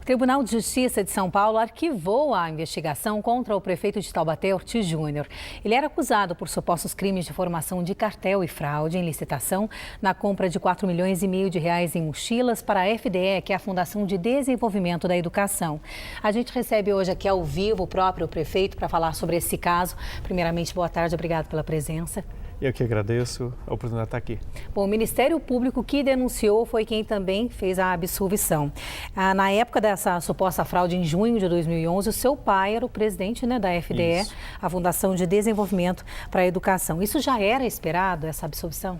Tribunal de Justiça de São Paulo arquivou a investigação contra o prefeito de Taubaté, Ortiz Júnior. Ele era acusado por supostos crimes de formação de cartel e fraude em licitação na compra de R$4,5 milhões em mochilas para a FDE, que é a Fundação de Desenvolvimento da Educação. A gente recebe hoje aqui ao vivo o próprio prefeito para falar sobre esse caso. Primeiramente, boa tarde, obrigado pela presença. Eu que agradeço a oportunidade de estar aqui. Bom, o Ministério Público que denunciou foi quem também fez a absolvição. Na época dessa suposta fraude, em junho de 2011, o seu pai era o presidente, da FDE, Isso. A Fundação de Desenvolvimento para a Educação. Isso já era esperado, essa absolvição?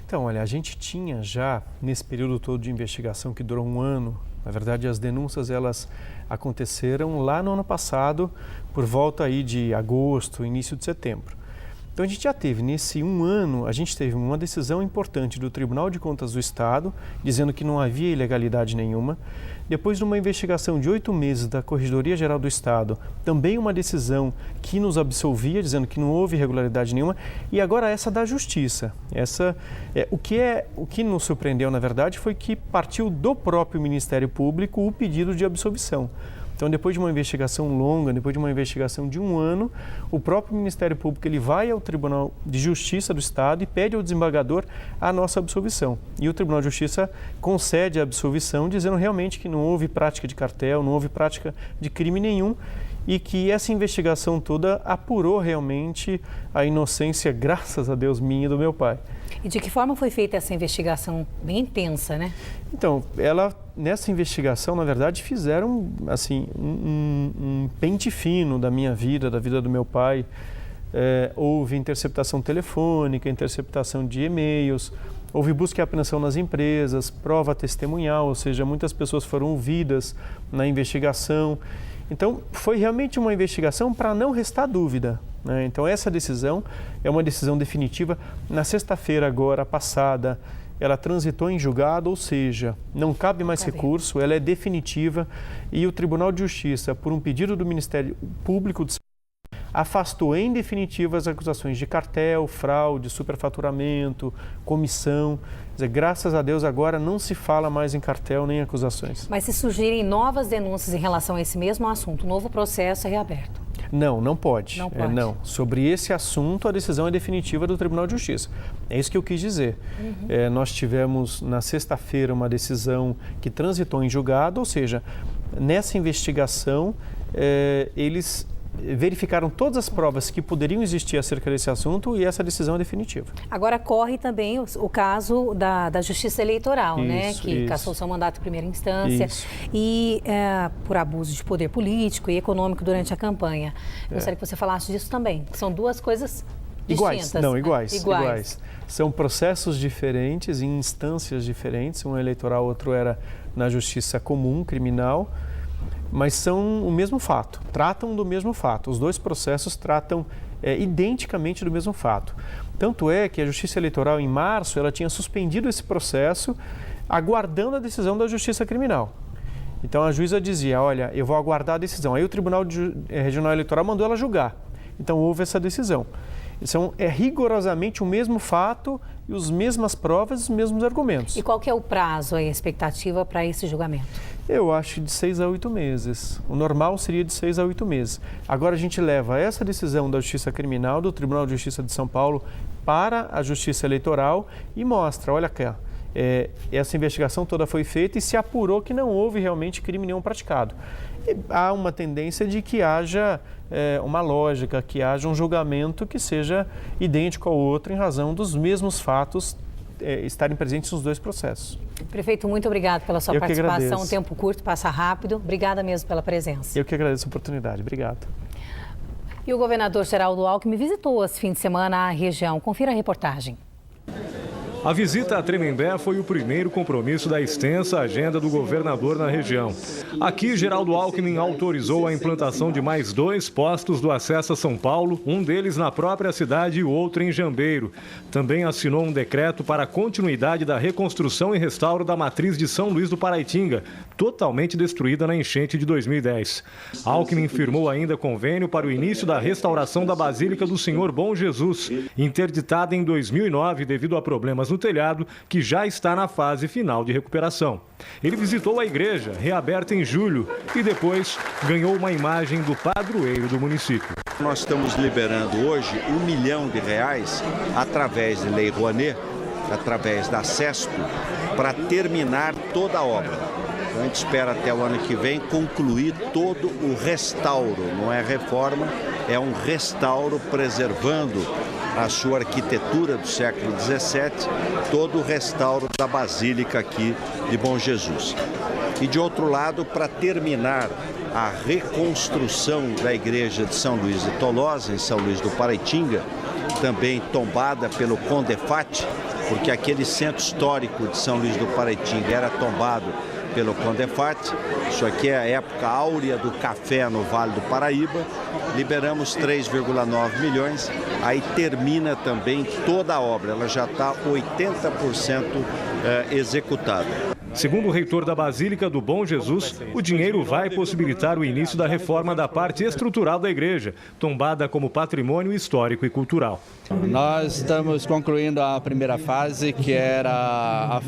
Então, olha, a gente tinha já, nesse período todo de investigação que durou um ano, na verdade as denúncias elas aconteceram lá no ano passado, por volta aí de agosto, início de setembro. Então a gente já teve, nesse um ano, a gente teve uma decisão importante do Tribunal de Contas do Estado, dizendo que não havia ilegalidade nenhuma. Depois de uma investigação de 8 meses da Corregedoria Geral do Estado, também uma decisão que nos absolvia, dizendo que não houve irregularidade nenhuma. E agora essa da Justiça. O que nos surpreendeu, na verdade, foi que partiu do próprio Ministério Público o pedido de absolvição. Então, depois de uma investigação longa, depois de uma investigação de um ano, o próprio Ministério Público ele vai ao Tribunal de Justiça do Estado e pede ao desembargador a nossa absolvição. E o Tribunal de Justiça concede a absolvição, dizendo realmente que não houve prática de cartel, não houve prática de crime nenhum e que essa investigação toda apurou realmente a inocência, graças a Deus, minha e do meu pai. E de que forma foi feita essa investigação bem intensa, né? Então, nessa investigação, na verdade, fizeram assim, um pente fino da minha vida, da vida do meu pai. Houve interceptação telefônica, interceptação de e-mails, houve busca e apreensão nas empresas, prova testemunhal, ou seja, muitas pessoas foram ouvidas na investigação. Então, foi realmente uma investigação para não restar dúvida, né? Então, essa decisão é uma decisão definitiva. Na sexta-feira agora passada, ela transitou em julgado, ou seja, não cabe mais recurso, ela é definitiva e o Tribunal de Justiça, por um pedido do Ministério Público de São Paulo, afastou em definitivo as acusações de cartel, fraude, superfaturamento, comissão. Quer dizer, graças a Deus agora não se fala mais em cartel nem acusações. Mas se surgirem novas denúncias em relação a esse mesmo assunto, o novo processo é reaberto? Não pode. Não pode. Não. Sobre esse assunto, a decisão é definitiva do Tribunal de Justiça. É isso que eu quis dizer. Nós tivemos na sexta-feira uma decisão que transitou em julgado, ou seja, nessa investigação eles verificaram todas as provas que poderiam existir acerca desse assunto e essa decisão é definitiva. Agora corre também o caso da Justiça Eleitoral, que cassou seu mandato em primeira instância e por abuso de poder político e econômico durante a campanha. Eu gostaria que você falasse disso também, que são duas coisas distintas. Iguais. São processos diferentes, em instâncias diferentes, um eleitoral, outro era na Justiça Comum, criminal, mas são o mesmo fato, tratam do mesmo fato. Os dois processos tratam identicamente do mesmo fato. Tanto é que a Justiça Eleitoral, em março, ela tinha suspendido esse processo, aguardando a decisão da Justiça Criminal. Então, a juíza dizia, olha, eu vou aguardar a decisão. Aí o Tribunal Regional Eleitoral mandou ela julgar. Então, houve essa decisão. Então, é rigorosamente o mesmo fato e as mesmas provas e os mesmos argumentos. E qual que é o prazo, a expectativa para esse julgamento? Eu acho de 6 a 8 meses. O normal seria de 6 a 8 meses. Agora a gente leva essa decisão da Justiça Criminal, do Tribunal de Justiça de São Paulo, para a Justiça Eleitoral e mostra, olha aqui, essa investigação toda foi feita e se apurou que não houve realmente crime nenhum praticado. E há uma tendência de que haja uma lógica, que haja um julgamento que seja idêntico ao outro em razão dos mesmos fatos estarem presentes nos dois processos. Prefeito, muito obrigado pela sua participação. Um tempo curto, passa rápido. Obrigada mesmo pela presença. Eu que agradeço a oportunidade. Obrigado. E o governador Geraldo Alckmin visitou esse fim de semana a região. Confira a reportagem. A visita a Tremembé foi o primeiro compromisso da extensa agenda do governador na região. Aqui, Geraldo Alckmin autorizou a implantação de mais 2 postos do acesso a São Paulo, um deles na própria cidade e o outro em Jambeiro. Também assinou um decreto para a continuidade da reconstrução e restauro da matriz de São Luís do Paraitinga. totalmente destruída na enchente de 2010. Alckmin firmou ainda convênio para o início da restauração da Basílica do Senhor Bom Jesus, interditada em 2009 devido a problemas no telhado, que já está na fase final de recuperação. Ele visitou a igreja, reaberta em julho, e depois ganhou uma imagem do padroeiro do município. Nós estamos liberando hoje R$1 milhão através de Lei Rouanet, através da CESP, para terminar toda a obra. A gente espera até o ano que vem concluir todo o restauro, não é reforma, é um restauro preservando a sua arquitetura do século XVII, todo o restauro da Basílica aqui de Bom Jesus. E de outro lado, para terminar a reconstrução da igreja de São Luís de Tolosa, em São Luís do Paraitinga, também tombada pelo Condefat, porque aquele centro histórico de São Luís do Paraitinga era tombado pelo Condefat. Isso aqui é a época áurea do café no Vale do Paraíba. Liberamos 3,9 milhões, aí termina também toda a obra, ela já está 80% executada. Segundo o reitor da Basílica do Bom Jesus, o dinheiro vai possibilitar o início da reforma da parte estrutural da igreja, tombada como patrimônio histórico e cultural. Nós estamos concluindo a primeira fase, que era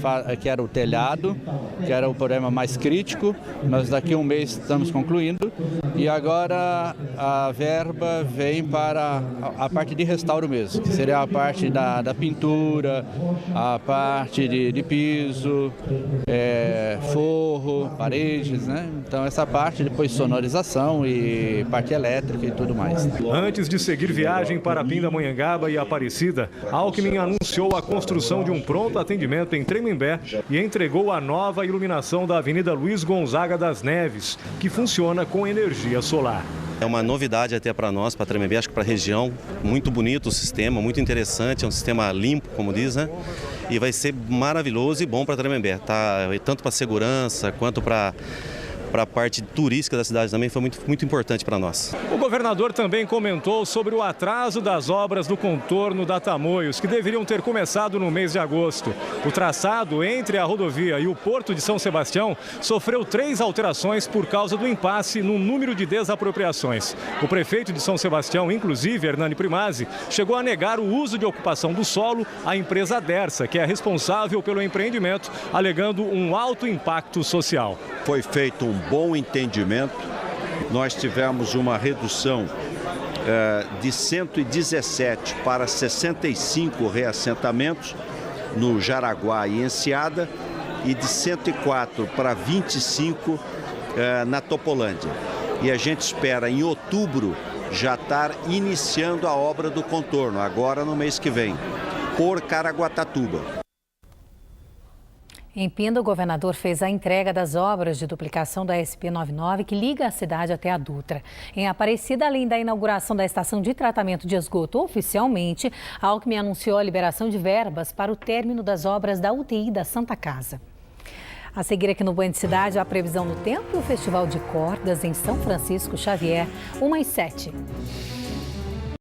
o telhado, que era o problema mais crítico. Nós daqui a um mês estamos concluindo e agora a verba vem para a parte de restauro mesmo, que seria a parte da pintura, a parte de piso, forro, paredes, né? Então essa parte, depois sonorização e parte elétrica e tudo mais. Antes de seguir viagem para Pindamonhangaba e Aparecida, Alckmin anunciou a construção de um pronto atendimento em Tremembé e entregou a nova iluminação da Avenida Luiz Gonzaga das Neves, que funciona com energia solar. É uma novidade até para nós, para Tremembé, acho que para a região. Muito bonito o sistema, muito interessante, é um sistema limpo, como diz, né? E vai ser maravilhoso e bom para Tremembé, tá? Tanto para segurança quanto para a parte turística da cidade também foi muito importante para nós. O governador também comentou sobre o atraso das obras do contorno da Tamoios, que deveriam ter começado no mês de agosto. O traçado entre a rodovia e o Porto de São Sebastião sofreu 3 alterações por causa do impasse no número de desapropriações. O prefeito de São Sebastião, inclusive Hernani Primazzi, chegou a negar o uso de ocupação do solo à empresa Dersa, que é responsável pelo empreendimento, alegando um alto impacto social. Foi feito um bom entendimento, nós tivemos uma redução de 117 para 65 reassentamentos no Jaraguá e Enseada e de 104 para 25 na Topolândia. E a gente espera em outubro já estar iniciando a obra do contorno, agora no mês que vem, por Caraguatatuba. Em Pinda, o governador fez a entrega das obras de duplicação da SP-99 que liga a cidade até a Dutra. Em Aparecida, além da inauguração da estação de tratamento de esgoto oficialmente, a Alckmin anunciou a liberação de verbas para o término das obras da UTI da Santa Casa. A seguir aqui no Banho de Cidade, a previsão do tempo e o Festival de Cordas em São Francisco Xavier, 1h07.